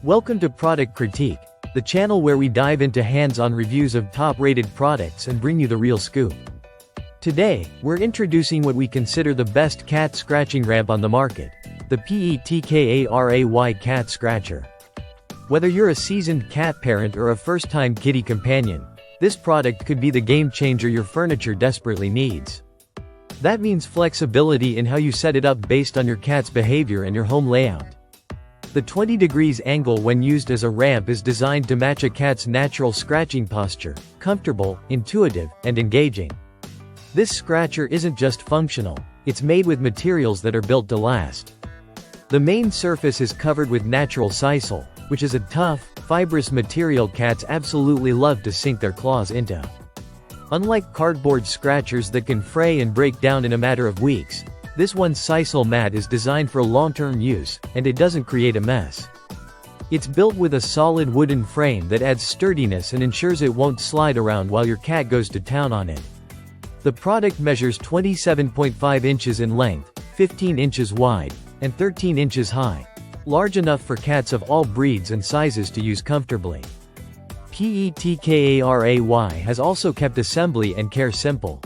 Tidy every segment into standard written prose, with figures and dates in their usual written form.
Welcome to Product Critique, the channel where we dive into hands-on reviews of top-rated products and bring you the real scoop. Today, we're introducing what we consider the best cat scratching ramp on the market, the PETKARAY Cat Scratcher. Whether you're a seasoned cat parent or a first-time kitty companion, this product could be the game-changer your furniture desperately needs. That means flexibility in how you set it up based on your cat's behavior and your home layout. The 20 degrees angle when used as a ramp is designed to match a cat's natural scratching posture, comfortable, intuitive, and engaging. This scratcher isn't just functional, it's made with materials that are built to last. The main surface is covered with natural sisal, which is a tough, fibrous material cats absolutely love to sink their claws into. Unlike cardboard scratchers that can fray and break down in a matter of weeks, this one's sisal mat is designed for long-term use, and it doesn't create a mess. It's built with a solid wooden frame that adds sturdiness and ensures it won't slide around while your cat goes to town on it. The product measures 27.5 inches in length, 15 inches wide, and 13 inches high, large enough for cats of all breeds and sizes to use comfortably. PETKARAY has also kept assembly and care simple.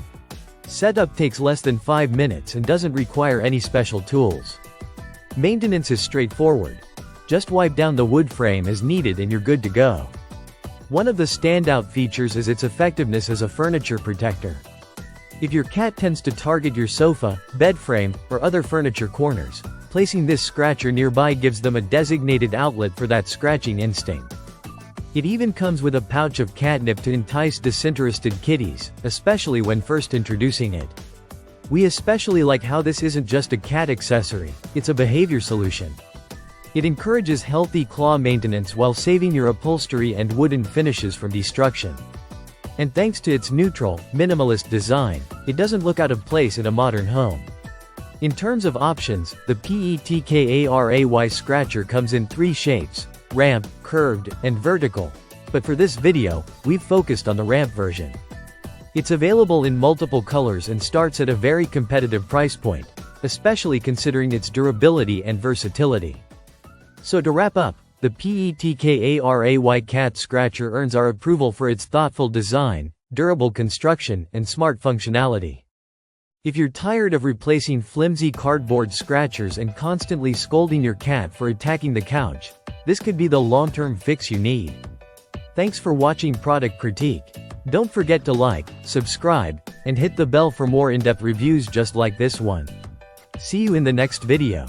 Setup takes less than 5 minutes and doesn't require any special tools. Maintenance is straightforward. Just wipe down the wood frame as needed and you're good to go. One of the standout features is its effectiveness as a furniture protector. If your cat tends to target your sofa, bed frame, or other furniture corners, placing this scratcher nearby gives them a designated outlet for that scratching instinct. It even comes with a pouch of catnip to entice disinterested kitties, especially when first introducing it. We especially like how this isn't just a cat accessory, it's a behavior solution. It encourages healthy claw maintenance while saving your upholstery and wooden finishes from destruction. And thanks to its neutral, minimalist design, it doesn't look out of place in a modern home. In terms of options, the PETKARAY scratcher comes in 3 shapes: ramp, curved, and vertical. But for this video, we've focused on the ramp version. It's available in multiple colors and starts at a very competitive price point, especially considering its durability and versatility. So to wrap up, the PETKARAY Cat Scratcher earns our approval for its thoughtful design, durable construction, and smart functionality. If you're tired of replacing flimsy cardboard scratchers and constantly scolding your cat for attacking the couch, this could be the long-term fix you need. Thanks for watching Product Critique. Don't forget to like, subscribe, and hit the bell for more in-depth reviews just like this one. See you in the next video.